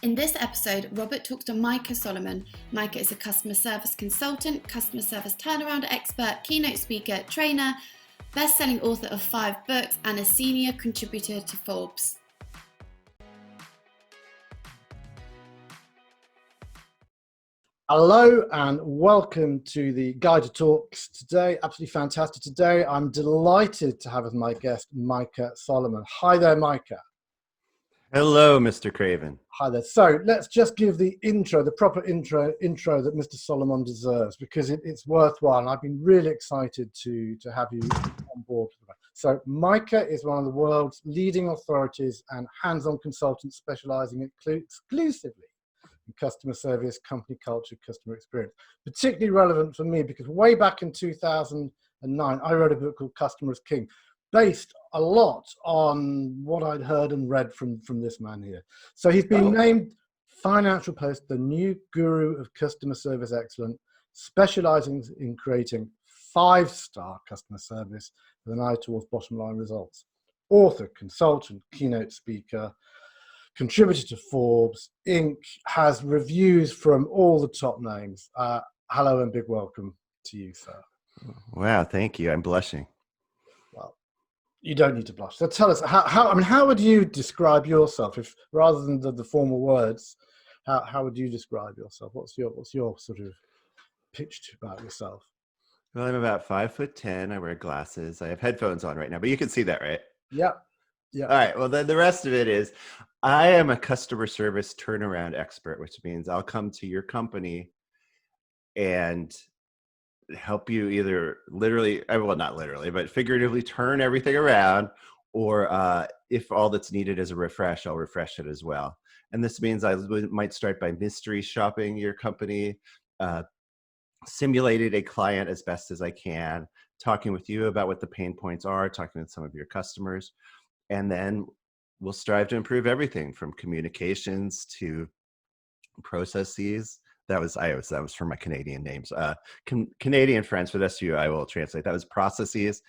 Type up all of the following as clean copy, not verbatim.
In this episode, Robert talks to Micah Solomon. Micah is a customer service consultant, customer service turnaround expert, keynote speaker, trainer, best-selling author of 5 books, and a senior contributor to Forbes. Hello and welcome to the GYDA Talks today. Absolutely fantastic today. I'm delighted to have as my guest Micah Solomon. Hi there, Micah. Hello, Mr. Craven. Hi there. So let's just give the intro, the proper intro that Mr. Solomon deserves, because it's worthwhile. And I've been really excited to have you on board. So Micah is one of the world's leading authorities and hands-on consultants specializing exclusively in customer service, company culture, customer experience. Particularly relevant for me because way back in 2009, I wrote a book called Customer is King, based a lot on what I'd heard and read from this man here. So he's been named Financial Post the new guru of customer service excellence, specializing in creating 5-star customer service with an eye towards bottom line results. Author, consultant, keynote speaker, contributor to Forbes, Inc., has reviews from all the top names. Hello and big welcome to you, sir. Wow, thank you. I'm blushing. Well, you don't need to blush. So tell us, how would you describe yourself, if rather than the formal words, how would you describe yourself? What's your sort of pitch about yourself? Well, I'm about 5'10". I wear glasses. I have headphones on right now, but you can see that, right? Yeah. Yeah. All right. Well, then the rest of it is, I am a customer service turnaround expert, which means I'll come to your company and help you either literally, well, not literally, but figuratively turn everything around, or if all that's needed is a refresh, I'll refresh it as well. And this means I might start by mystery shopping your company, simulated a client as best as I can, talking with you about what the pain points are, talking with some of your customers, and then we'll strive to improve everything from communications to processes. That was for my Canadian names. Canadian friends, for the rest of you, I will translate. That was processes,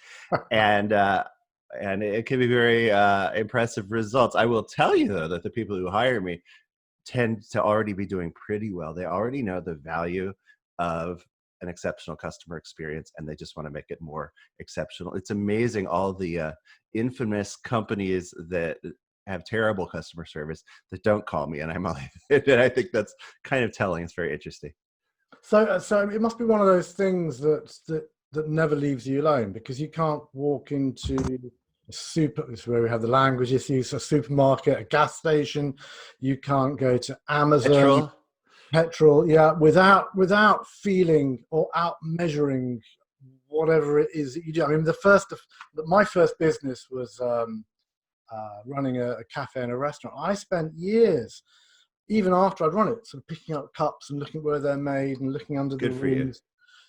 and it can be very impressive results. I will tell you though that the people who hire me tend to already be doing pretty well. They already know the value of an exceptional customer experience, and they just want to make it more exceptional. It's amazing all the infamous companies that have terrible customer service that don't call me, and I'm only, and I think that's kind of telling. It's very interesting. So it must be one of those things that never leaves you alone, because you can't walk into this is where we have the language issues, a supermarket, a gas station. You can't go to Amazon. Petrol, yeah, without feeling or out measuring whatever it is that you do. I mean, my first business was running a cafe and a restaurant. I spent years, even after I'd run it, sort of picking up cups and looking where they're made and looking under the rooms.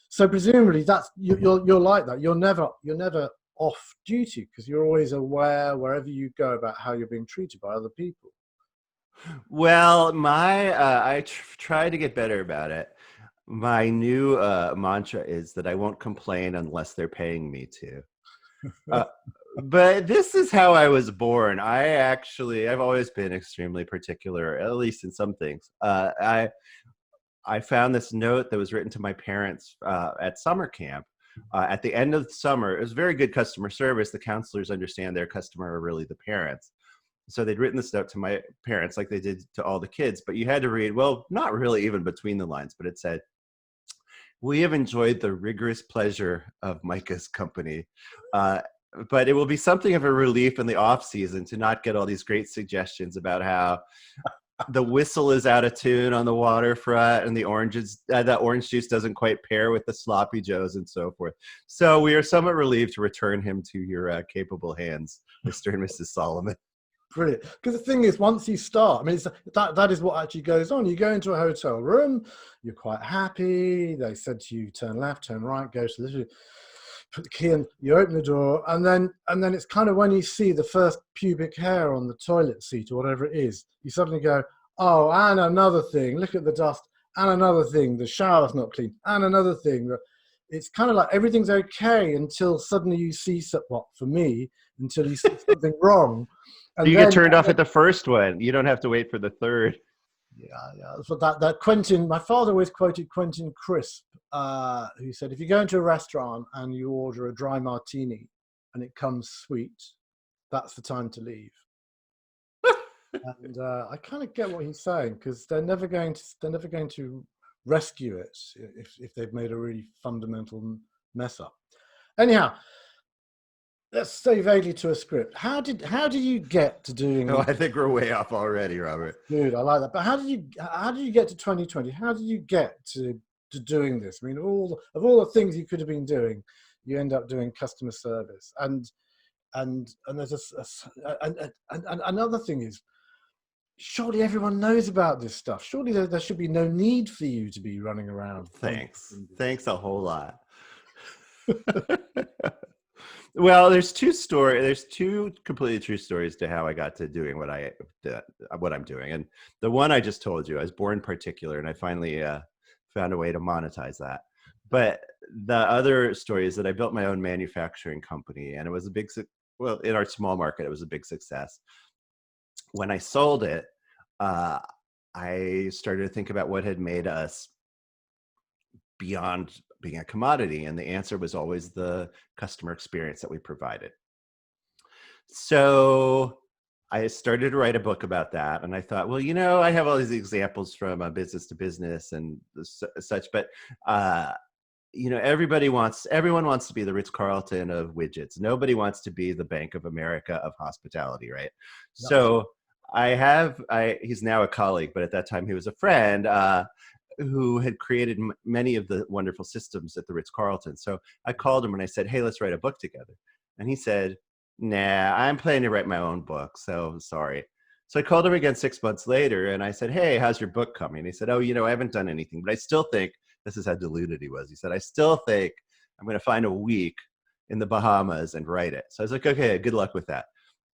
So presumably that's you're like that. You're never off duty because you're always aware wherever you go about how you're being treated by other people. Well, I try to get better about it. My new mantra is that I won't complain unless they're paying me to. But this is how I was born. I've always been extremely particular, at least in some things. I found this note that was written to my parents at summer camp. At the end of the summer, it was very good customer service. The counselors understand their customer are really the parents. So they'd written this note to my parents like they did to all the kids, but you had to read, well, not really even between the lines, but it said, "We have enjoyed the rigorous pleasure of Micah's company, but it will be something of a relief in the off season to not get all these great suggestions about how the whistle is out of tune on the waterfront and the orange juice doesn't quite pair with the sloppy joes and so forth. So we are somewhat relieved to return him to your capable hands, Mr. and Mrs. Solomon." Brilliant. Because the thing is, once you start, I mean, that is what actually goes on. You go into a hotel room, you're quite happy. They said to you, turn left, turn right, go to the, put the key in, you open the door, and then it's kind of when you see the first pubic hair on the toilet seat or whatever it is, you suddenly go, oh, and another thing, look at the dust, and another thing, the shower's not clean, and another thing. It's kind of like everything's okay until suddenly you see, for me, until you see something wrong. And you get turned off at the first one. You don't have to wait for the third. yeah. So that Quentin, my father always quoted Quentin Crisp, who said, if you go into a restaurant and you order a dry martini and it comes sweet, that's the time to leave. And I kind of get what he's saying, because they're never going to rescue it if they've made a really fundamental mess up. Anyhow, let's stay vaguely to a script. How do you get to doing? Oh, I think we're way off already, Robert. Good, I like that. But how did you get to 2020? How did you get to doing this? I mean, all the things you could have been doing, you end up doing customer service. And there's another thing is, surely everyone knows about this stuff. Surely there should be no need for you to be running around. Thanks a whole lot. Well, there's two completely true stories to how I got to doing what I'm doing. And the one I just told you, I was born particular, and I finally found a way to monetize that. But the other story is that I built my own manufacturing company, and it was in our small market, it was a big success. When I sold it, I started to think about what had made us beyond being a commodity, and the answer was always the customer experience that we provided. So I started to write a book about that, and I thought, well, I have all these examples from business to business and such, but everyone wants to be the Ritz-Carlton of widgets. Nobody wants to be the Bank of America of hospitality, right? No. So he's now a colleague, but at that time he was a friend, who had created many of the wonderful systems at the Ritz-Carlton. So I called him and I said, hey, let's write a book together. And he said, nah, I'm planning to write my own book, so sorry. So I called him again 6 months later and I said, hey, how's your book coming? And he said, oh, I haven't done anything, but I still think, this is how deluded he was. He said, I still think I'm going to find a week in the Bahamas and write it. So I was like, okay, good luck with that.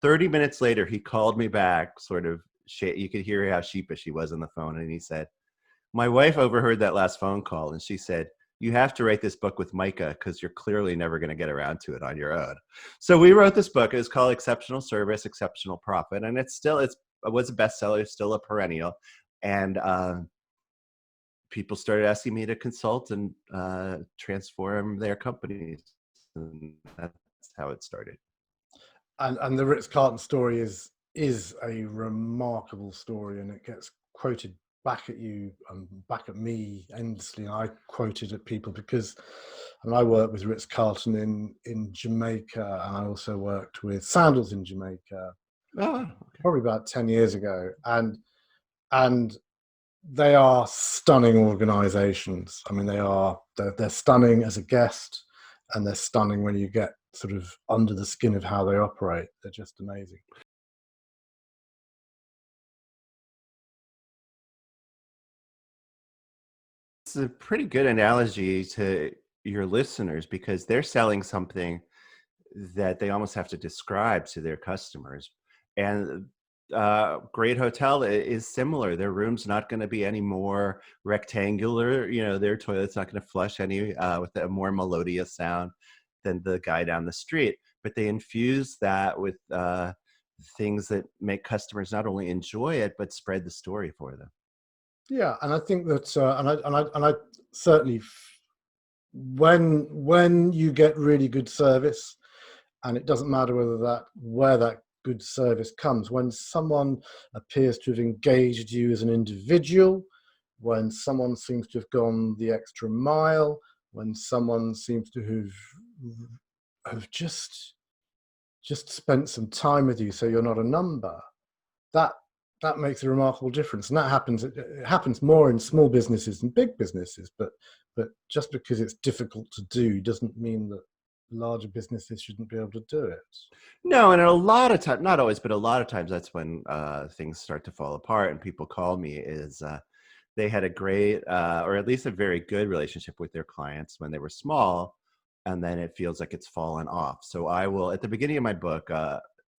30 minutes later, he called me back, sort of, you could hear how sheepish he was on the phone. And he said, my wife overheard that last phone call, and she said, you have to write this book with Micah because you're clearly never going to get around to it on your own. So we wrote this book. It was called Exceptional Service, Exceptional Profit. And it was a bestseller. It's still a perennial. And people started asking me to consult and transform their companies. And that's how it started. And the Ritz-Carlton story is a remarkable story, and it gets quoted back at you and back at me endlessly. I quoted at people because I worked with Ritz-Carlton in Jamaica, and I also worked with Sandals in Jamaica, probably about 10 years ago, and they are stunning organizations. I mean, they're stunning as a guest, and they're stunning when you get sort of under the skin of how they operate. They're just amazing. It's a pretty good analogy to your listeners, because they're selling something that they almost have to describe to their customers. And great hotel is similar. Their room's not going to be any more rectangular. Their toilet's not going to flush any with a more melodious sound than the guy down the street. But they infuse that with things that make customers not only enjoy it, but spread the story for them. Yeah, and I think that, and I certainly, when you get really good service, and it doesn't matter where that good service comes, when someone appears to have engaged you as an individual, when someone seems to have gone the extra mile, when someone seems to have just spent some time with you, so you're not a number, that makes a remarkable difference. And it happens more in small businesses than big businesses, but just because it's difficult to do doesn't mean that larger businesses shouldn't be able to do it. No, and a lot of times, not always, but a lot of times that's when things start to fall apart, and people call me is they had a great or at least a very good relationship with their clients when they were small, and then it feels like it's fallen off. So I will, at the beginning of my book,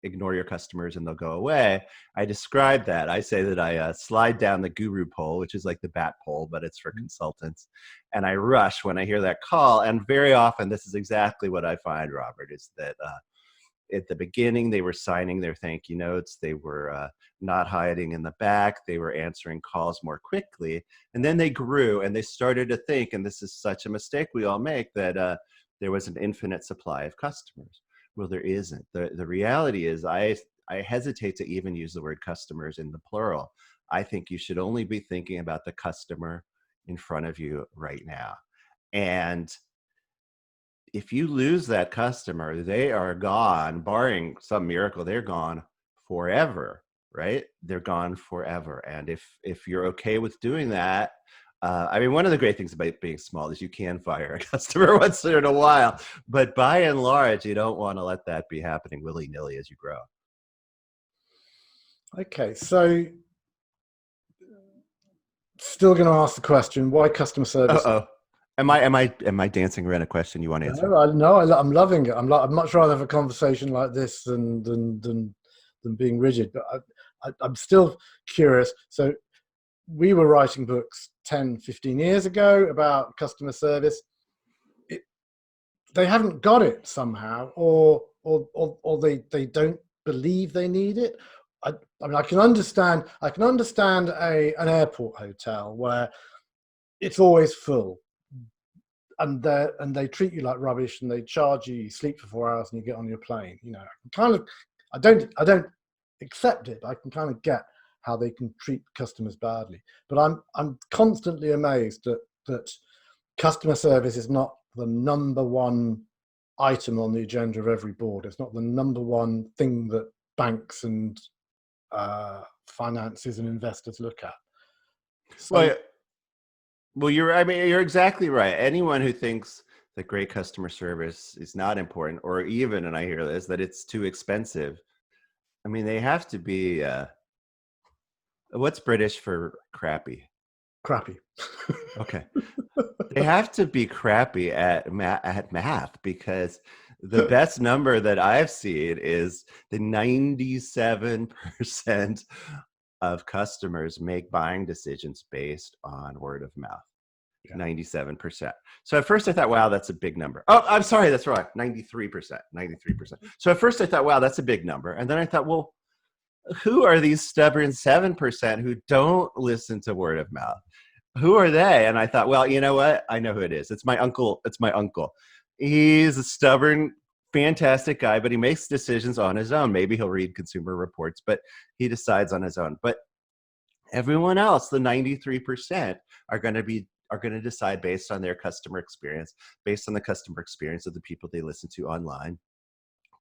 Ignore Your Customers and They'll Go Away, I describe that. I say that I slide down the guru pole, which is like the bat pole, but it's for consultants. And I rush when I hear that call. And very often, this is exactly what I find, Robert, is that at the beginning, they were signing their thank you notes. They were not hiding in the back. They were answering calls more quickly. And then they grew and they started to think, and this is such a mistake we all make, that there was an infinite supply of customers. Well, there isn't. The reality is I hesitate to even use the word customers in the plural. I think you should only be thinking about the customer in front of you right now. And if you lose that customer, they are gone, barring some miracle, they're gone forever, right? They're gone forever. And if you're okay with doing that, I mean, one of the great things about being small is you can fire a customer once in a while, but by and large, you don't want to let that be happening willy-nilly as you grow. Okay, so still going to ask the question: why customer service? Uh-oh. Am I dancing around a question you want to answer? No, I'm loving it. I'd much rather have a conversation like this than being rigid. But I'm still curious. So we were writing books 10, 15 years ago about customer service. They haven't got it somehow, or they don't believe they need it. I mean, I can understand an airport hotel where it's always full. And they treat you like rubbish, and they charge you. You sleep for 4 hours, and you get on your plane. You know, I don't accept it. I can kind of get how they can treat customers badly, but I'm constantly amazed that customer service is not the number one item on the agenda of every board. It's not the number one thing that banks and finances and investors look at. So, Well, you're exactly right. Anyone who thinks that great customer service is not important, or even, and I hear this, that it's too expensive. I mean, they have to be, what's British for crappy? crappy. Okay. They have to be crappy at math, because the best number that I've seen is the 97% of customers make buying decisions based on word of mouth. Yeah. 97%. So at first I thought, wow, that's a big number. Oh, I'm sorry, that's wrong. 93%. So at first I thought, wow, that's a big number. And then I thought, well, who are these stubborn 7% who don't listen to word of mouth? Who are they? And I thought, well, you know what? I know who it is. It's my uncle. He's a stubborn, fantastic guy, but he makes decisions on his own. Maybe he'll read Consumer Reports, but he decides on his own. But everyone else, the 93%, are going to decide based on their customer experience, based on the customer experience of the people they listen to online,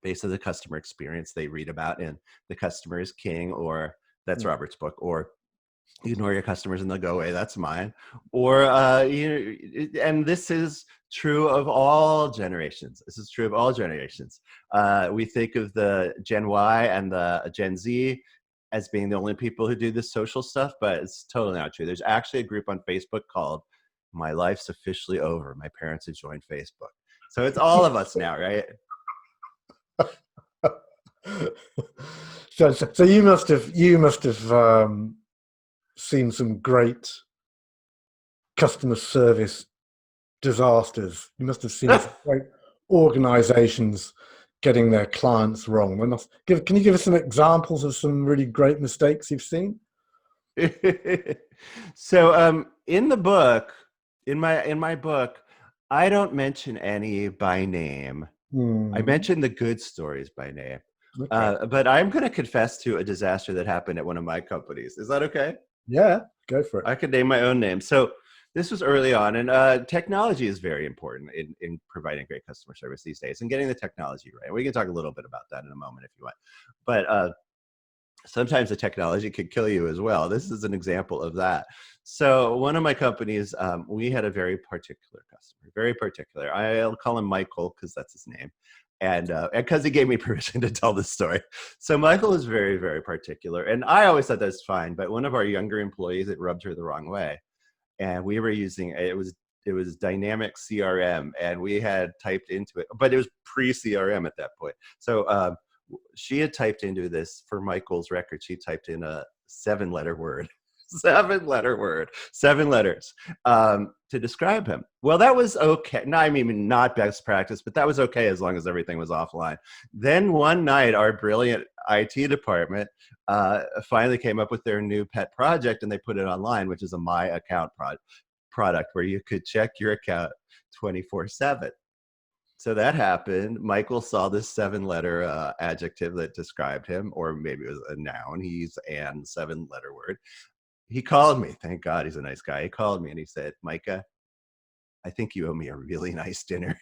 based on the customer experience they read about in The Customer is King, or that's Robert's book, or Ignore Your Customers and They'll Go Away, that's mine. Or, and this is true of all generations. We think of the Gen Y and the Gen Z as being the only people who do this social stuff, but it's totally not true. There's actually a group on Facebook called My Life's Officially Over. My parents have joined Facebook. So it's all of us now, right? So you must have seen some great customer service disasters. You must have seen some great organizations getting their clients wrong. Can you give us some examples of some really great mistakes you've seen? So in the book, in my book, I don't mention any by name. I mention the good stories by name. Okay. But I'm going to confess to a disaster that happened at one of my companies. Is that okay? Yeah, go for it. I could name my own name. So this was early on, and technology is very important in providing great customer service these days and getting the technology right. We can talk a little bit about that in a moment if you want. But sometimes the technology could kill you as well. This is an example of that. So one of my companies, we had a very particular customer, very particular. I'll call him Michael because that's his name. And because he gave me permission to tell this story. So Michael is very, very particular. And I always thought that's fine. But one of our younger employees, it rubbed her the wrong way. And we were using, it was dynamic CRM. And we had typed into it, but it was pre-CRM at that point. So she had typed into this, for Michael's record, she typed in a 7-letter word. 7-letter word, 7 letters to describe him. Well, that was okay. No, I mean, not best practice, but that was okay as long as everything was offline. Then one night, our brilliant IT department finally came up with their new pet project, and they put it online, which is a My Account product where you could check your account 24/7. So that happened. Michael saw this 7-letter adjective that described him, or maybe it was a noun. He's an 7-letter word. He called me. Thank God he's a nice guy. He called me and he said, Micah, I think you owe me a really nice dinner.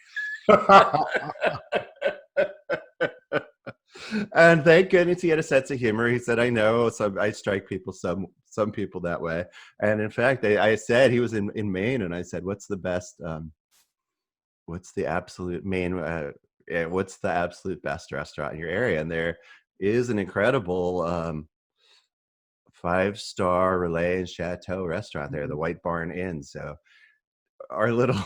And thank goodness he had a sense of humor. He said, I know I strike people, some people that way. And in fact, I said, he was in Maine, and I said, what's the absolute best restaurant in your area? And there is an incredible 5-star Relais and Chateau restaurant there, the White Barn Inn. So our little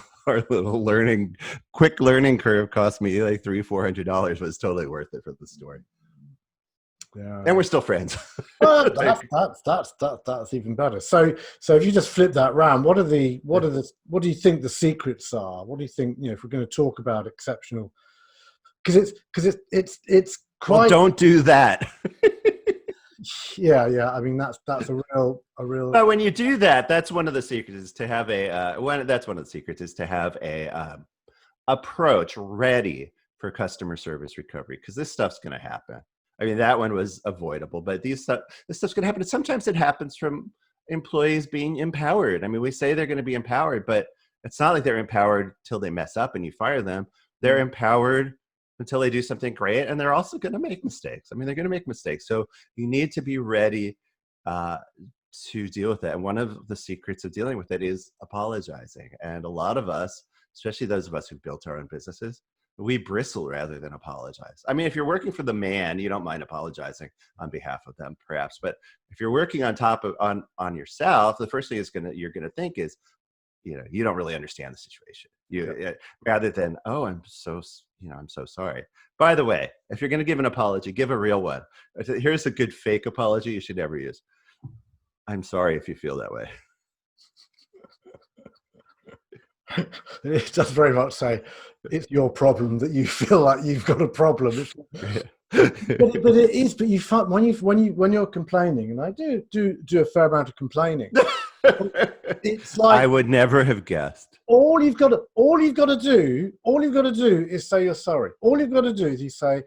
quick learning curve cost me like $300-400, but it's totally worth it for the story. Yeah. And we're still friends. Well, that's even better. So if you just flip that round, what do you think the secrets are? What do you think, if we're going to talk about exceptional, because it's quite. Well, don't do that. Yeah. I mean, that's a real. But when you do that, that's one of the secrets is to have a approach ready for customer service recovery, because this stuff's going to happen. I mean, that one was avoidable, but this stuff's going to happen. And sometimes it happens from employees being empowered. I mean, we say they're going to be empowered, but it's not like they're empowered till they mess up and you fire them. They're empowered until they do something great, and they're also going to make mistakes. I mean, they're going to make mistakes. So you need to be ready to deal with it. And one of the secrets of dealing with it is apologizing. And a lot of us, especially those of us who built our own businesses, we bristle rather than apologize. I mean, if you're working for the man, you don't mind apologizing on behalf of them, perhaps. But if you're working on yourself, the first thing you're gonna think is, you don't really understand the situation. Rather than, oh, I'm so sorry. By the way, if you're gonna give an apology, give a real one. Here's a good fake apology you should never use. I'm sorry if you feel that way. It does very much say it's your problem that you feel like you've got a problem. But it is. But you find when you're complaining, and I do a fair amount of complaining. It's like I would never have guessed. All you've got to do is say you're sorry. All you've got to do is you say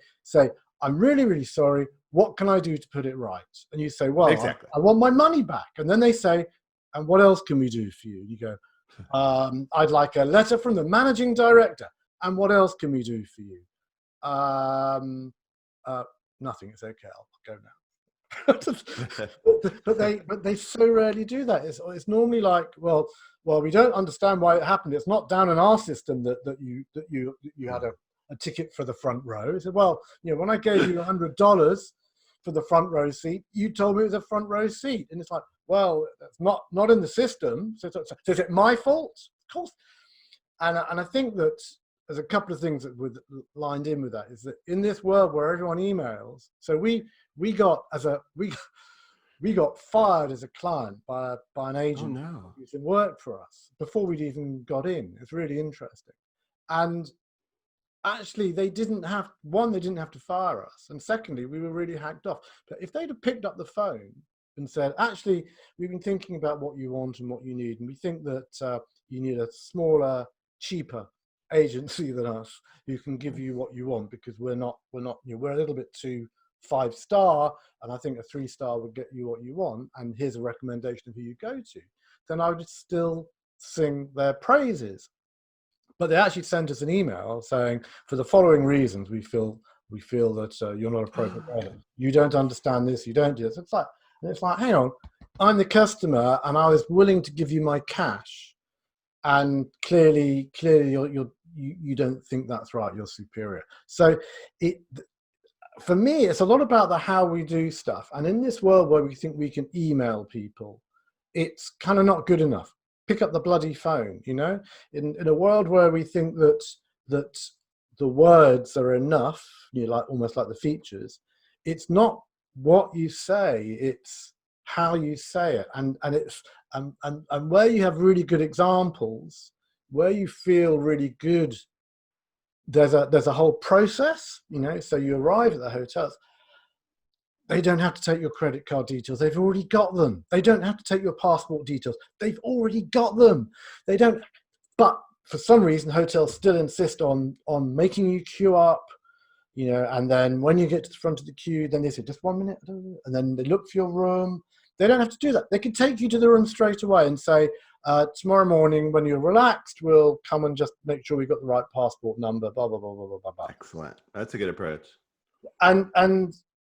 I'm really, really sorry. What can I do to put it right? And you say, well, exactly. I want my money back. And then they say, and what else can we do for you? You go, I'd like a letter from the managing director. And what else can we do for you? Nothing. It's okay. I'll go now. but they so rarely do that. It's normally like, well, we don't understand why it happened. It's not down in our system that you had a ticket for the front row. He said, well, when I gave you $100 for the front row seat, you told me it was a front row seat. And it's like, well, that's not in the system. So is it my fault? Of course. And I think that there's a couple of things that were lined in with that, is that in this world where everyone emails, so we got fired as a client by an agent who used to work for us before we'd even got in. It's really interesting. And actually, they didn't have to fire us, and secondly, we were really hacked off. But if they'd have picked up the phone and said, actually, we've been thinking about what you want and what you need, and we think that you need a smaller, cheaper agency than us who can give you what you want, because we're a little bit too 5-star, and I think a 3-star would get you what you want, and here's a recommendation of who you go to, then I would still sing their praises. But they actually sent us an email saying, for the following reasons, we feel that you're not appropriate. You don't understand this. You don't do this. It's like, hang on, I'm the customer, and I was willing to give you my cash, and clearly you don't think that's right. You're superior. So for me, it's a lot about how we do stuff. And in this world where we think we can email people, it's kind of not good enough. Pick up the bloody phone, in a world where we think that the words are enough, almost like the features. It's not what you say, it's how you say it, and it's and where you have really good examples, where you feel really good. There's a whole process, so you arrive at the hotels. They don't have to take your credit card details. They've already got them. They don't have to take your passport details. They've already got them. They don't. But for some reason, hotels still insist on making you queue up, and then when you get to the front of the queue, then they say, just 1 minute, and then they look for your room. They don't have to do that. They can take you to the room straight away and say, tomorrow morning when you're relaxed, we'll come and just make sure we've got the right passport number, blah, blah, blah, blah, blah, blah. Excellent. That's a good approach. And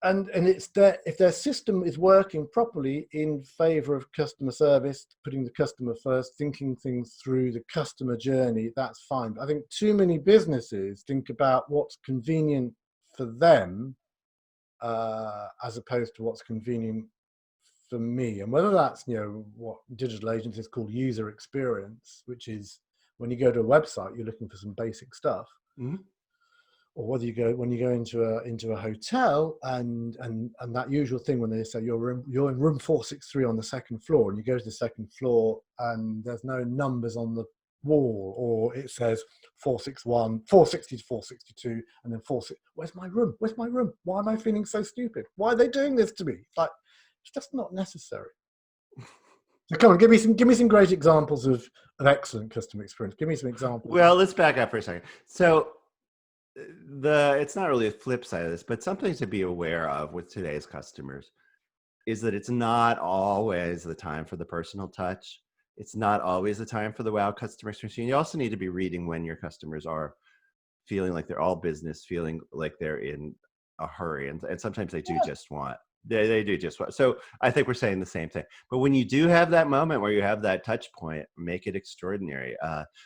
it's if their system is working properly in favor of customer service, putting the customer first, thinking things through the customer journey, that's fine. But I think too many businesses think about what's convenient for them as opposed to what's convenient for me. And whether that's what digital agencies call user experience, which is when you go to a website, you're looking for some basic stuff. Mm-hmm. Or whether when you go into a hotel and that usual thing when they say you're in room 463 on the second floor, and you go to the second floor and there's no numbers on the wall, or it says 461, 460 to 462, and then 46. Where's my room? Where's my room? Why am I feeling so stupid? Why are they doing this to me? It's just not necessary. So come on, give me some great examples of excellent customer experience. Give me some examples. Well, let's back up for a second. So it's not really a flip side of this, but something to be aware of with today's customers is that it's not always the time for the personal touch. It's not always the time for the wow customer experience. You also need to be reading when your customers are feeling like they're all business, feeling like they're in a hurry, and sometimes they do just want. They do just what. So I think we're saying the same thing. But when you do have that moment where you have that touch point, make it extraordinary.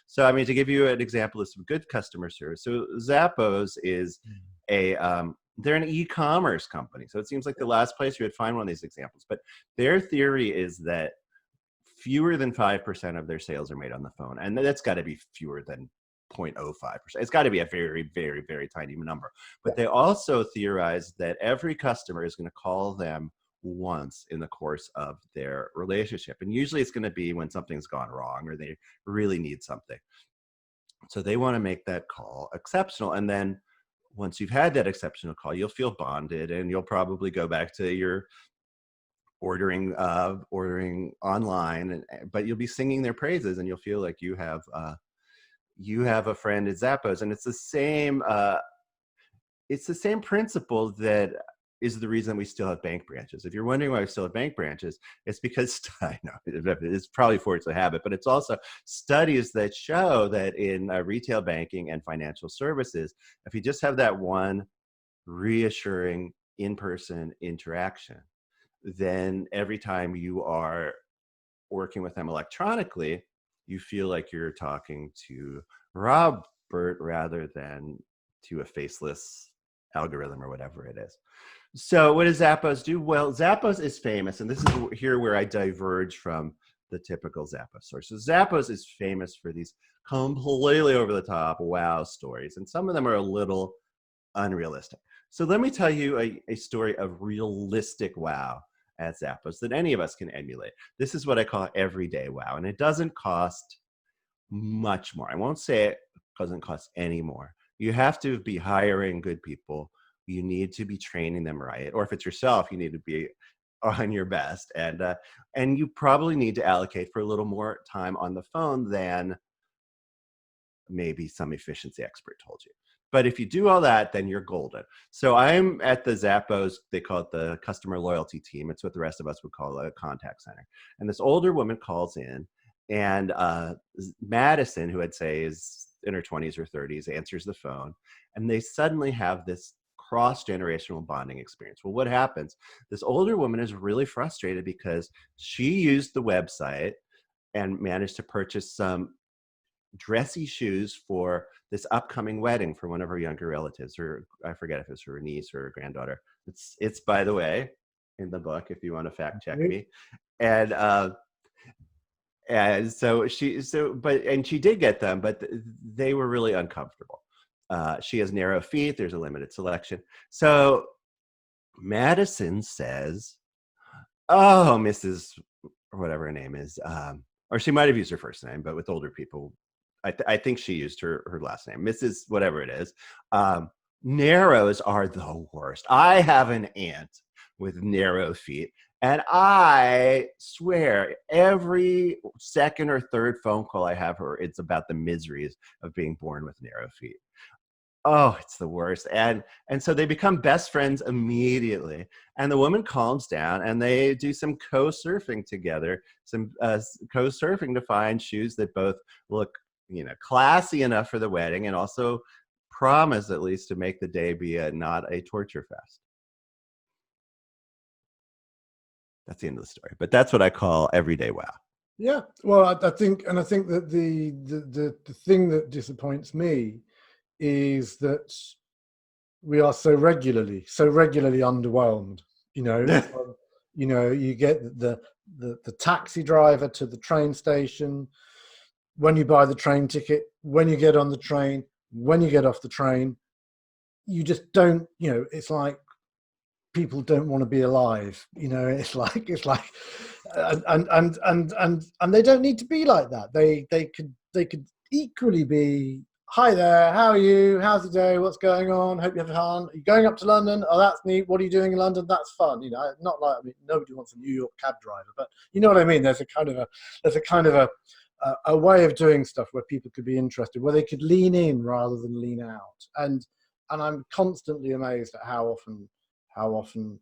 So I mean, to give you an example of some good customer service. So Zappos is they're an e-commerce company. So it seems like the last place you would find one of these examples. But their theory is that fewer than 5% of their sales are made on the phone. And that's got to be fewer than 0.05%. It's got to be a very, very, very tiny number. But they also theorize that every customer is going to call them once in the course of their relationship. And usually it's going to be when something's gone wrong or they really need something. So they want to make that call exceptional. And then once you've had that exceptional call, you'll feel bonded, and you'll probably go back to your ordering online, but you'll be singing their praises, and you'll feel like you have a friend at Zappos. And it's the same principle that is the reason we still have bank branches. If you're wondering why we still have bank branches, it's because I know it's probably forced a habit, but it's also studies that show that in retail banking and financial services, if you just have that one reassuring in-person interaction, then every time you are working with them electronically, you feel like you're talking to Robert rather than to a faceless algorithm or whatever it is. So what does Zappos do? Well, Zappos is famous, and this is here where I diverge from the typical Zappos source. So Zappos is famous for these completely over-the-top wow stories, and some of them are a little unrealistic. So let me tell you a story of realistic wow at Zappos that any of us can emulate. This is what I call everyday wow, and it doesn't cost much more. I won't say it doesn't cost any more. You have to be hiring good people. You need to be training them right, or if it's yourself, you need to be on your best, and you probably need to allocate for a little more time on the phone than maybe some efficiency expert told you. But if you do all that, then you're golden. So I'm at the Zappos, they call it the customer loyalty team. It's what the rest of us would call a contact center. And this older woman calls in, and Madison, who I'd say is in her 20s or 30s, answers the phone, and they suddenly have this cross-generational bonding experience. Well, what happens? This older woman is really frustrated because she used the website and managed to purchase some dressy shoes for this upcoming wedding for one of her younger relatives, or I forget if it's her niece or her granddaughter. It's by the way in the book if you want to fact check me. And so she did get them, but they were really uncomfortable. She has narrow feet. There's a limited selection. So Madison says, oh, Mrs. or whatever her name is, or she might have used her first name, but with older people, I think she used her last name, Mrs. whatever it is. Narrows are the worst. I have an aunt with narrow feet, and I swear every second or third phone call I have her, it's about the miseries of being born with narrow feet. Oh, it's the worst. And so they become best friends immediately. And the woman calms down and they do some co-surfing together, some co-surfing to find shoes that both look, classy enough for the wedding and also promise at least to make the day be not a torture fest. That's the end of the story. But that's what I call everyday wow. Yeah. Well, I think that the thing that disappoints me is that we are so regularly underwhelmed. You get the taxi driver to the train station, when you buy the train ticket, when you get on the train, when you get off the train, you just don't. It's like people don't want to be alive. It's like and they don't need to be like that. They could equally be, hi there, how are you, how's the day, what's going on, hope you have fun, are you going up to London, oh that's neat, what are you doing in London, that's fun. Not like, nobody wants a New York cab driver, but you know what I mean. There's a kind of a way of doing stuff where people could be interested, where they could lean in rather than lean out. And I'm constantly amazed at how often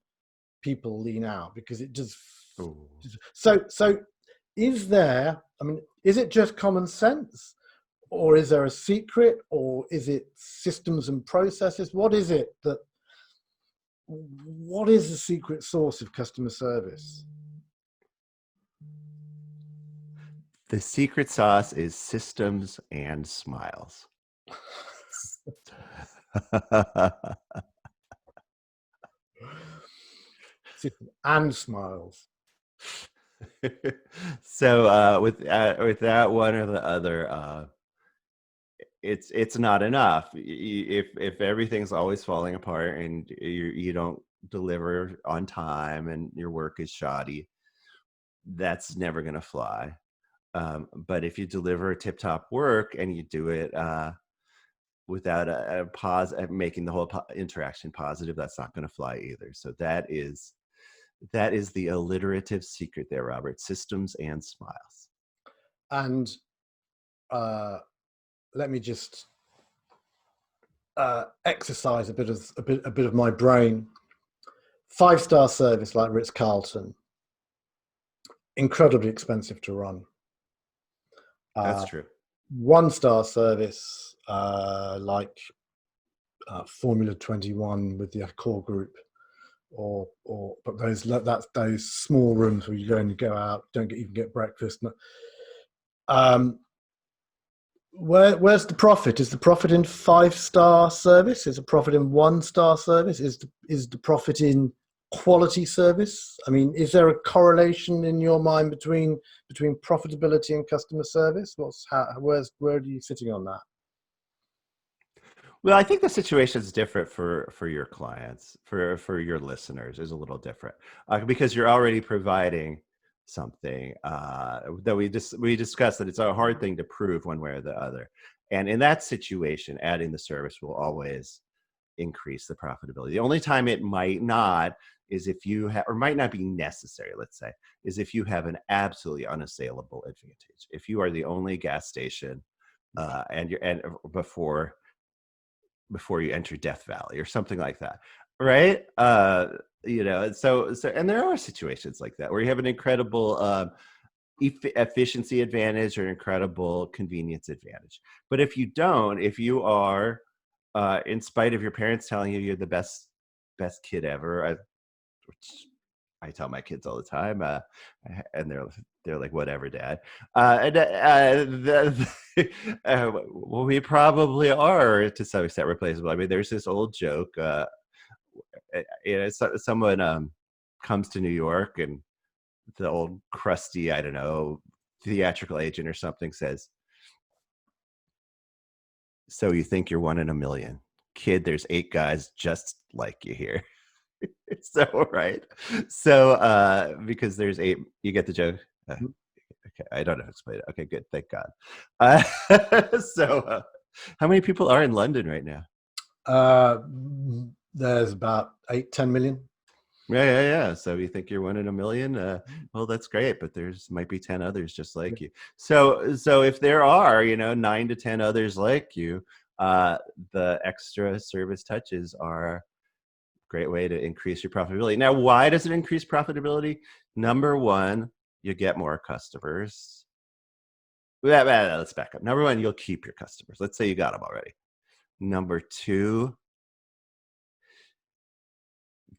people lean out, because it just. Ooh. So is it just common sense, or is there a secret, or is it systems and processes? What is the secret sauce of customer service? The secret sauce is systems and smiles. And smiles. So with that one or the other, it's not enough. If everything's always falling apart and you don't deliver on time and your work is shoddy, that's never going to fly. But if you deliver tip-top work and you do it without a pause, making the whole interaction positive, that's not going to fly either. So that is the alliterative secret there, Robert. Systems and smiles. And let me just exercise a bit of my brain. 5-star service like Ritz-Carlton, incredibly expensive to run. That's true. 1-star service like Formula 21 with the Accor group, but that's those small rooms where you go and you go out, don't even get breakfast. Where's the profit? Is the profit in 5-star service? Is the profit in 1-star service? Is the profit in quality service? I mean, is there a correlation in your mind between profitability and customer service? Where are you sitting on that? Well, I think the situation is different for your clients, for your listeners is a little different because you're already providing something that we discussed, that it's a hard thing to prove one way or the other. And in that situation, adding the service will always increase the profitability. The only time it might not is if you have, or might not be necessary, let's say, is if you have an absolutely unassailable advantage. If you are the only gas station and before you enter Death Valley or something like that, right? So and there are situations like that where you have an incredible efficiency advantage or an incredible convenience advantage. But if you are in spite of your parents telling you you're the best kid ever, which I tell my kids all the time, and they're like, whatever, Dad. Well, we probably are to some extent replaceable. I mean, there's this old joke. Someone comes to New York, and the old crusty, I don't know, theatrical agent or something says, "So you think you're one in a million, kid? There's 8 guys just like you here." So, right. So, because there's eight, you get the joke. Okay, I don't know how to explain it. Okay, good. Thank God. Uh, so, how many people are in London right now? There's about 8-10 million. Yeah. So you think you're one in a million? Well, that's great, but there's might be 10 others just like you. So if there are, 9 to 10 others like you, the extra service touches are a great way to increase your profitability. Now, why does it increase profitability? Number one, you get more customers. Let's back up. Number one, you'll keep your customers. Let's say you got them already. Number two,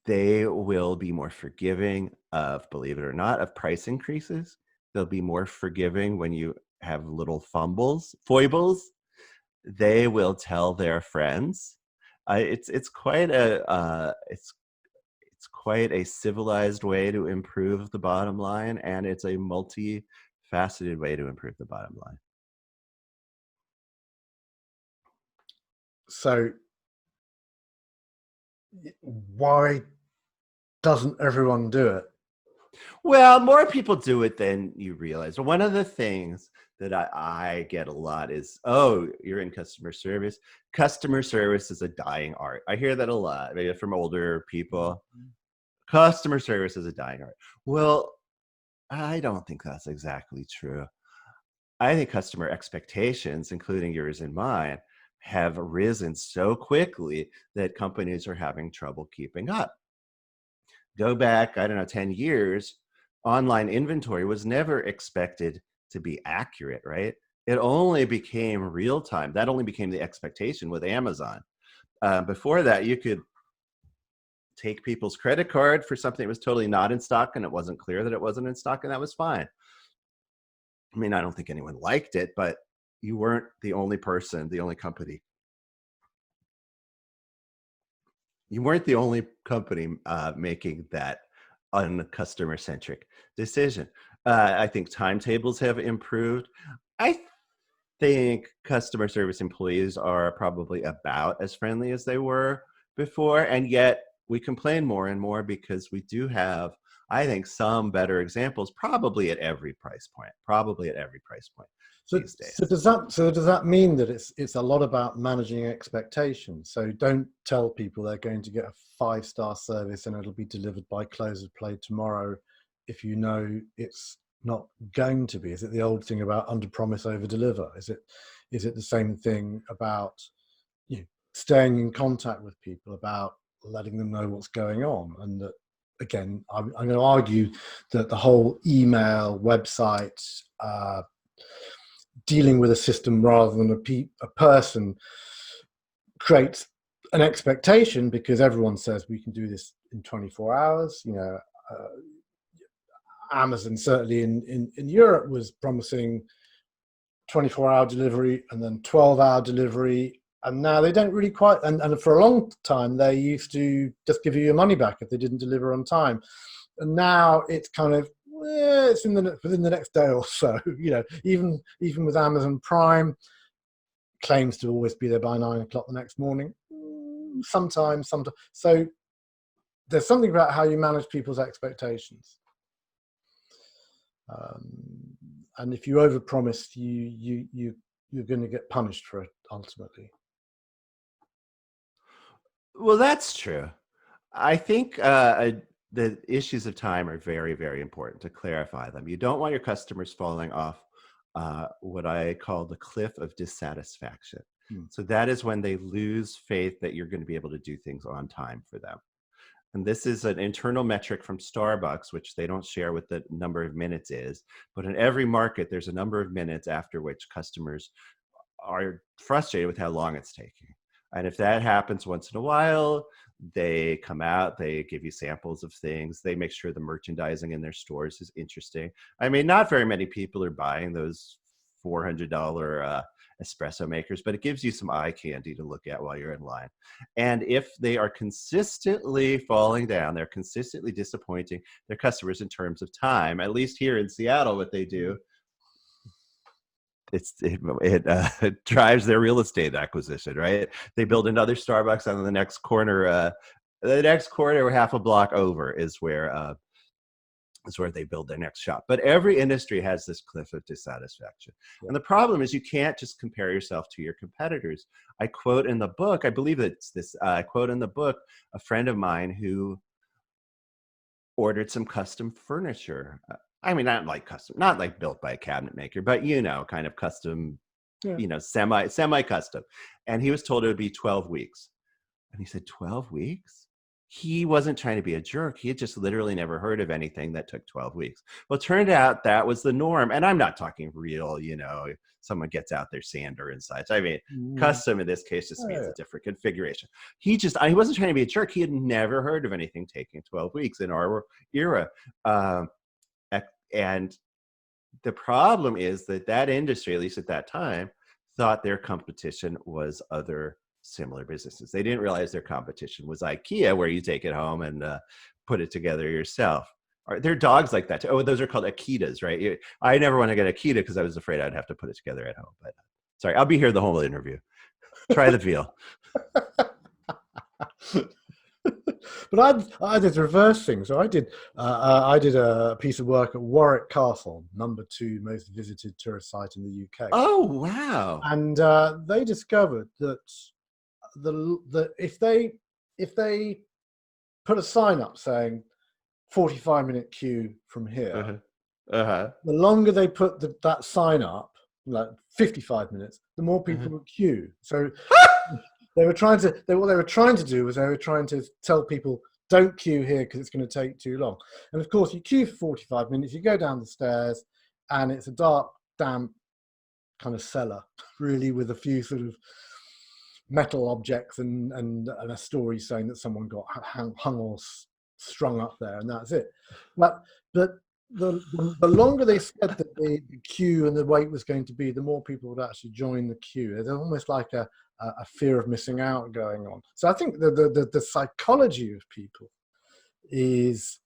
they will be more forgiving of, believe it or not, of price increases. They'll be more forgiving when you have little foibles. They will tell their friends. It's quite it's quite a civilized way to improve the bottom line, and it's a multifaceted way to improve the bottom line. So why doesn't everyone do it? Well, more people do it than you realize. One of the things that I get a lot is, oh, you're in customer service. Customer service is a dying art. I hear that a lot, maybe from older people. Customer service is a dying art. Well, I don't think that's exactly true. I think customer expectations, including yours and mine, have risen so quickly that companies are having trouble keeping up. Go back, I don't know, 10 years, online inventory was never expected to be accurate, right? It only became real time. That only became the expectation with Amazon. Before that, you could take people's credit card for something that was totally not in stock and it wasn't clear that it wasn't in stock, and that was fine. I mean, I don't think anyone liked it, but you weren't the only person, the only company. You weren't the only company making that uncustomer centric decision. I think timetables have improved. I think customer service employees are probably about as friendly as they were before, and yet we complain more and more because we do have, I think, some better examples, probably at every price point. These days. So does that mean that it's a lot about managing expectations? So don't tell people they're going to get a 5-star service and it'll be delivered by close of play tomorrow if you know it's not going to be. Is it the old thing about under promise, over deliver? Is it the same thing about staying in contact with people, about letting them know what's going on? And that, again, I'm going to argue that the whole email, website, dealing with a system rather than a person creates an expectation, because everyone says we can do this in 24 hours. Amazon, certainly in Europe, was promising 24-hour delivery and then 12-hour delivery. And now they don't really quite, and for a long time, they used to just give you your money back if they didn't deliver on time. And now it's kind of, it's within the next day or so. Even with Amazon Prime, claims to always be there by 9 o'clock the next morning. Sometimes. So there's something about how you manage people's expectations. And if you overpromise, you're going to get punished for it ultimately. Well, that's true. I think the issues of time are very, very important to clarify them. You don't want your customers falling off what I call the cliff of dissatisfaction. So that is when they lose faith that you're going to be able to do things on time for them. And this is an internal metric from Starbucks, which they don't share what the number of minutes is. But in every market, there's a number of minutes after which customers are frustrated with how long it's taking. And if that happens once in a while, they come out, they give you samples of things, they make sure the merchandising in their stores is interesting. I mean, not very many people are buying those $400 espresso makers, but it gives you some eye candy to look at while you're in line. And if they are consistently falling down, they're consistently disappointing their customers in terms of time, at least here in Seattle, what they do, it drives their real estate acquisition, right? They build another Starbucks on the next corner The next quarter, half a block over, is where they build their next shop. But every industry has this cliff of dissatisfaction. Yeah. And the problem is you can't just compare yourself to your competitors. I quote in the book, I believe it's this, I quote in the book, a friend of mine who ordered some custom furniture. I mean, not like built by a cabinet maker, but kind of custom, Yeah. semi-custom. And he was told it would be 12 weeks. And he said, 12 weeks? He wasn't trying to be a jerk. He had just literally never heard of anything that took 12 weeks. Well, it turned out that was the norm. And I'm not talking real, someone gets out their sander and such. I mean, custom in this case just means a different configuration. He wasn't trying to be a jerk. He had never heard of anything taking 12 weeks in our era. And the problem is that industry, at least at that time, thought their competition was other similar businesses. They didn't realize their competition was IKEA, where you take it home and put it together yourself. There are dogs like that too. Oh, those are called Akitas, right? I never want to get Akita because I was afraid I'd have to put it together at home. But sorry, I'll be here the whole interview. Try the veal. But I did the reverse thing. So I did a piece of work at Warwick Castle, #2 most visited tourist site in the UK. Oh wow! And they discovered that if they put a sign up saying 45-minute queue from here, the longer they put that sign up, like 55 minutes, the more people would queue. So what they were trying to do was they were trying to tell people, don't queue here because it's going to take too long. And of course, you queue for 45 minutes, you go down the stairs, and it's a dark, damp kind of cellar, really, with a few sort of metal objects and a story saying that someone got hung or strung up there, and that's it. But the longer they said that the queue and the wait was going to be, the more people would actually join the queue. There's almost like a fear of missing out going on. So I think the psychology of people is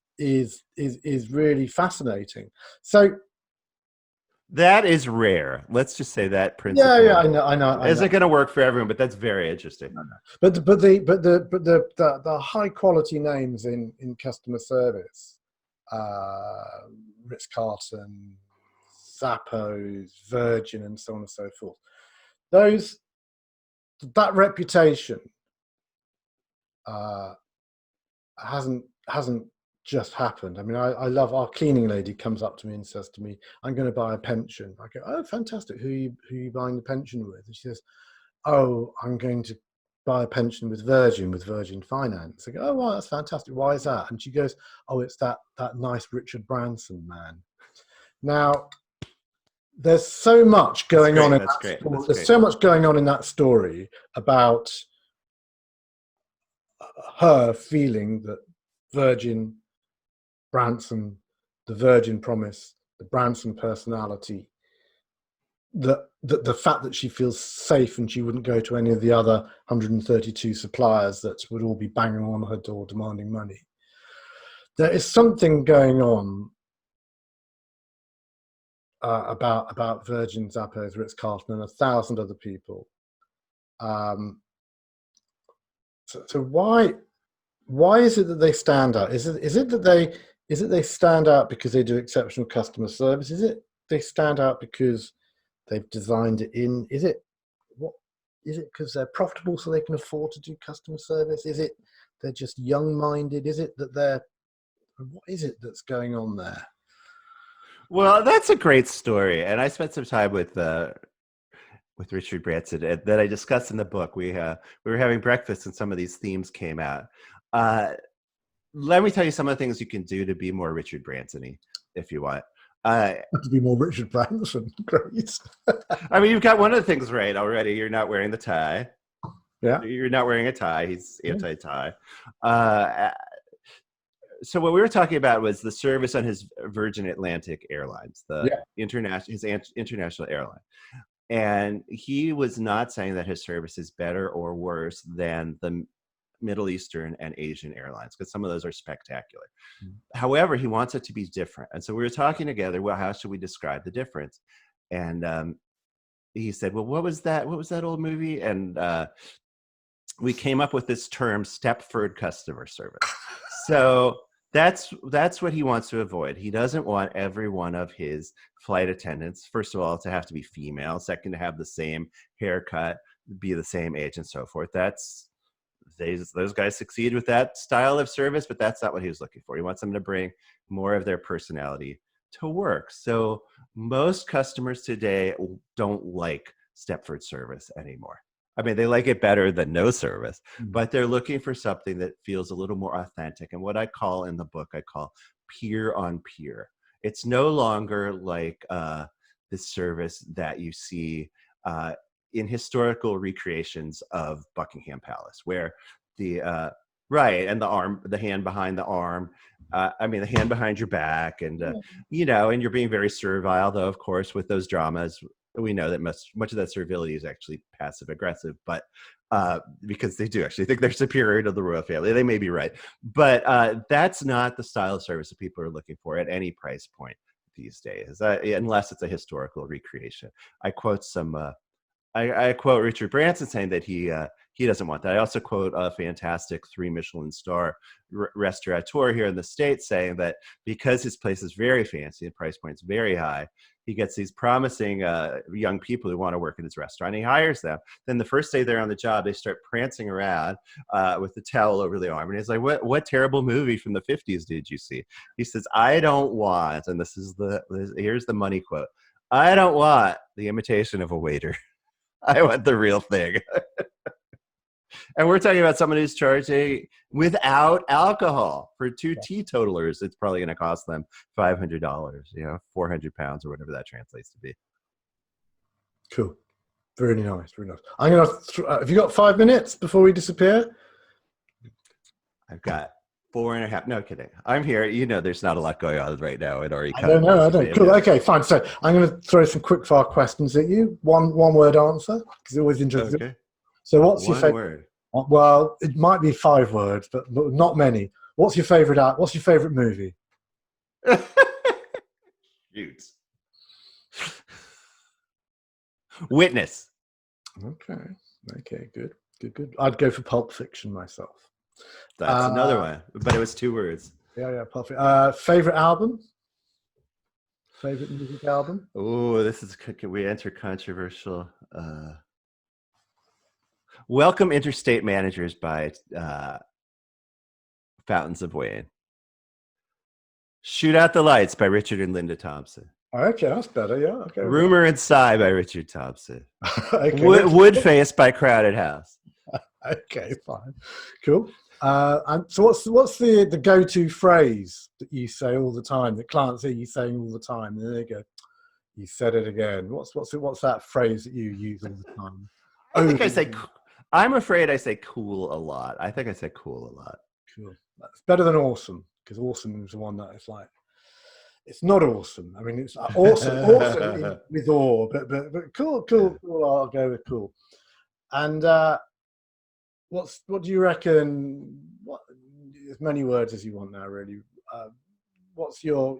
really fascinating. So that is rare. Let's just say that principle. Yeah, I know. Isn't going to work for everyone, but that's very interesting. But the high quality names in customer service, Ritz-Carlton, Zappos, Virgin, and so on and so forth. That reputation hasn't just happened. I mean, I love our cleaning lady comes up to me and says to me, I'm going to buy a pension. I go, oh, fantastic. Who are you buying the pension with? And she says, oh, I'm going to buy a pension with Virgin Finance. I go, oh, wow, that's fantastic. Why is that? And she goes, oh, it's that nice Richard Branson man. Now, there's so much going on in that story. There's so much going on in that story about her feeling that Virgin, Branson, the Virgin promise, the Branson personality, the fact that she feels safe and she wouldn't go to any of the other 132 suppliers that would all be banging on her door demanding money. There is something going on about Virgin, Zappos, Ritz-Carlton, and 1,000 other people. So why is it that they stand out? Is it that they stand out because they do exceptional customer service? Is it they stand out because they've designed it in? Is it because they're profitable so they can afford to do customer service? Is it they're just young-minded? Is it that what is it that's going on there? Well, that's a great story, and I spent some time with Richard Branson that I discussed in the book. We were having breakfast, and some of these themes came out. Let me tell you some of the things you can do to be more Richard Branson-y, if you want. To be more Richard Branson, great. I mean, you've got one of the things right already. You're not wearing the tie. Yeah, you're not wearing a tie. He's anti-tie. So what we were talking about was the service on his Virgin Atlantic Airlines, his international airline. And he was not saying that his service is better or worse than the Middle Eastern and Asian airlines, because some of those are spectacular. However, he wants it to be different. And so we were talking together, well, how should we describe the difference? And he said, well, what was that old movie? And we came up with this term, Stepford customer service. So that's what he wants to avoid. He doesn't want every one of his flight attendants, first of all, to have to be female, second, to have the same haircut, be the same age, and so forth. Those guys succeed with that style of service, but that's not what he was looking for. He wants them to bring more of their personality to work. So most customers today don't like Stepford service anymore. I mean, they like it better than no service, but they're looking for something that feels a little more authentic. And what I call in the book, I call peer on peer. It's no longer like this service that you see in historical recreations of Buckingham Palace, where the right, and the hand behind the arm, the hand behind your back, and and you're being very servile, though, of course, with those dramas. We know that much of that servility is actually passive aggressive, but because they do actually think they're superior to the royal family. They may be right, but that's not the style of service that people are looking for at any price point these days, unless it's a historical recreation. I quote I quote Richard Branson saying that he doesn't want that. I also quote a fantastic 3 Michelin star restaurateur here in the States saying that because his place is very fancy and price point's very high, he gets these promising young people who want to work in his restaurant. He hires them. Then the first day they're on the job, they start prancing around with the towel over the arm. And he's like, what terrible movie from the 50s did you see? He says, I don't want, and here's the money quote, I don't want the imitation of a waiter. I want the real thing. And we're talking about someone who's charging without alcohol. For 2 teetotalers, it's probably going to cost them $500, 400 pounds or whatever that translates to be. Cool. Very nice. Very nice. I'm going to, have you got 5 minutes before we disappear? I've got 4.5. No kidding. I'm here. There's not a lot going on right now. It already. I don't know. Cool. Okay, fine. So I'm going to throw some quick fire questions at you. One word answer, because it's always interesting. Okay. So what's your favorite word? Well, it might be 5 words, but not many. What's your favorite movie? Shoot. Witness. Okay. Good. I'd go for Pulp Fiction myself. That's another one, but it was 2 words. Yeah, perfect. Favorite album? Favorite music album? Oh, we enter controversial. Welcome Interstate Managers by Fountains of Wayne. Shoot Out the Lights by Richard and Linda Thompson. Okay, that's better, yeah. Okay. Rumor and Sigh by Richard Thompson. Okay. Woodface by Crowded House. Okay, fine. Cool. And so what's the go-to phrase that you say all the time, that clients hear you saying all the time? And there you go. You said it again. What's that phrase that you use all the time? I'm afraid I say cool a lot. I think I say cool a lot. Cool. That's better than awesome, because awesome is the one that is like, it's not awesome. I mean, it's awesome with awe, but cool. I'll go with cool. And what do you reckon? As many words as you want now, really. What's your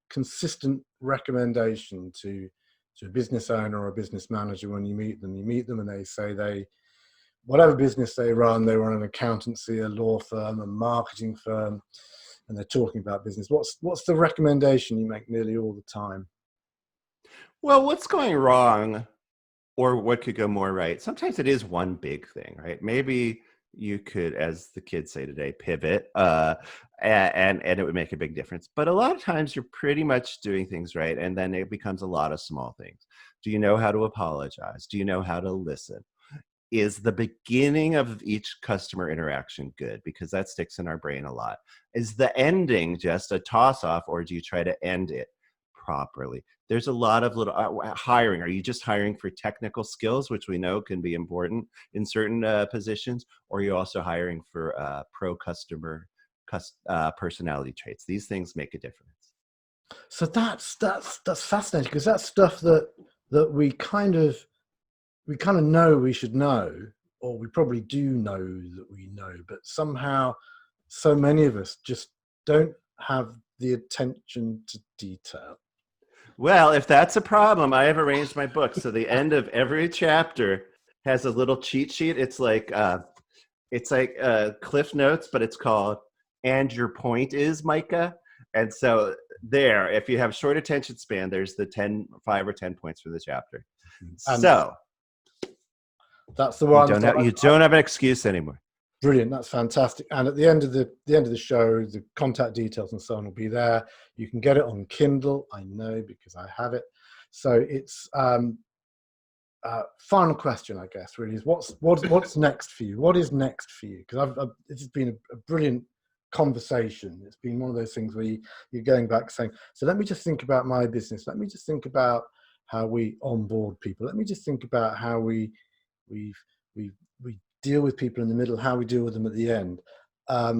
consistent recommendation to a business owner or a business manager when you meet them? You meet them and they say whatever business they run an accountancy, a law firm, a marketing firm, and they're talking about business. What's the recommendation you make nearly all the time? Well, what's going wrong or what could go more right? Sometimes it is one big thing, right? Maybe you could, as the kids say today, pivot, and it would make a big difference. But a lot of times you're pretty much doing things right, and then it becomes a lot of small things. Do you know how to apologize? Do you know how to listen? Is the beginning of each customer interaction good? Because that sticks in our brain a lot. Is the ending just a toss-off, or do you try to end it properly? There's a lot of little hiring. Are you just hiring for technical skills, which we know can be important in certain positions, or are you also hiring for pro-customer personality traits? These things make a difference. So that's fascinating, because that's stuff that we kind of know we should know, or we probably do know that we know, but somehow so many of us just don't have the attention to detail. Well, if that's a problem, I have arranged my book. So the end of every chapter has a little cheat sheet. It's like Cliff Notes, but it's called "And Your Point Is, Micah." And so there, if you have short attention span, there's the 5 or 10 points for the chapter. And So that's the one. You don't have an excuse anymore. Brilliant. That's fantastic. And at the end of the show, the contact details and so on will be there. You can get it on Kindle. I know because I have it. So it's final question, I guess, really is what's next for you? What is next for you? Because this has been a brilliant conversation. It's been one of those things where you're going back saying, so let me just think about my business. Let me just think about how we onboard people. Let me just think about how we deal with people in the middle, how we deal with them at the end. Let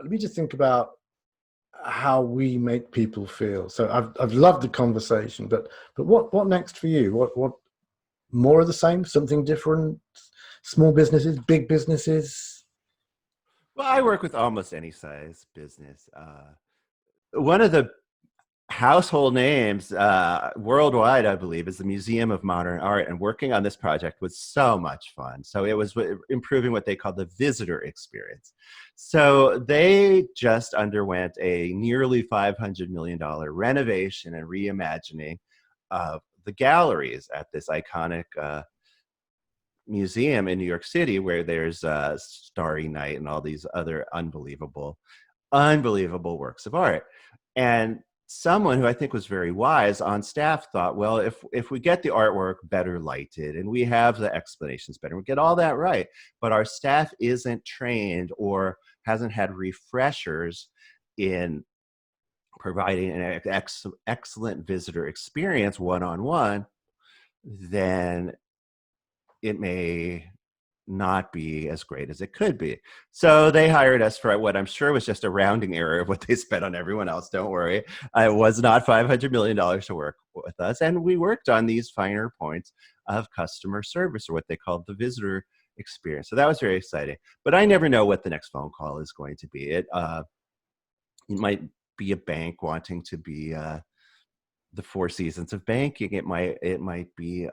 me just think about how we make people feel. So I've loved the conversation, but what next for you? What more of the same? Something different? Small businesses, big businesses? Well, I work with almost any size business. One of the household names worldwide, I believe, is the Museum of Modern Art, and working on this project was so much fun. So it was improving what they call the visitor experience. So they just underwent a nearly $500 million renovation and reimagining of the galleries at this iconic museum in New York City, where there's Starry Night and all these other unbelievable works of art. And someone who I think was very wise on staff thought, well, if we get the artwork better lighted and we have the explanations better, we get all that right, but our staff isn't trained or hasn't had refreshers in providing an excellent visitor experience one-on-one, then it may not be as great as it could be. So they hired us for what I'm sure was just a rounding error of what they spent on everyone else. Don't worry. It was not $500 million to work with us. And we worked on these finer points of customer service, or what they called the visitor experience. So that was very exciting. But I never know what the next phone call is going to be. It might be a bank wanting to be the Four Seasons of banking. It might be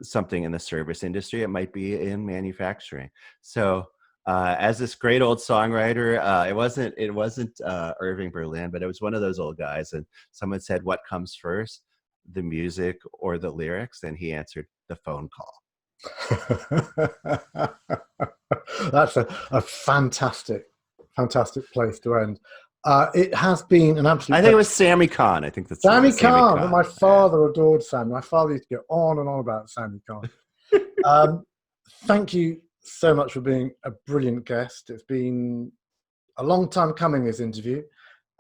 something in the service industry. It might be in manufacturing. So as this great old songwriter, it wasn't Irving Berlin, but it was one of those old guys. And someone said, what comes first, the music or the lyrics? And he answered, the phone call. That's a fantastic place to end. It has been an absolute. I think it was Sammy Kahn. I think that's Sammy Kahn. Well, my father adored Sammy. My father used to go on and on about Sammy Kahn. Thank you so much for being a brilliant guest. It's been a long time coming, this interview,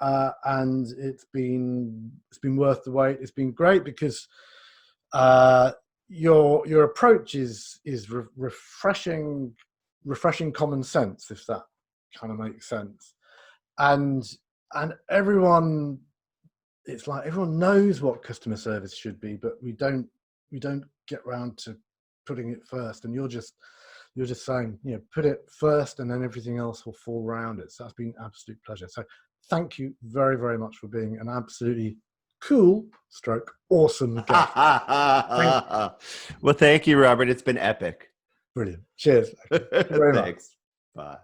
and it's been worth the wait. It's been great because your approach is refreshing common sense, if that kind of makes sense. And everyone, it's like everyone knows what customer service should be, but we don't get round to putting it first. And you're just saying, put it first, and then everything else will fall around it. So that's been an absolute pleasure. So thank you very, very much for being an absolutely cool / awesome guest. Well, thank you, Robert. It's been epic. Brilliant. Cheers. Thank you very much. Thanks. Bye.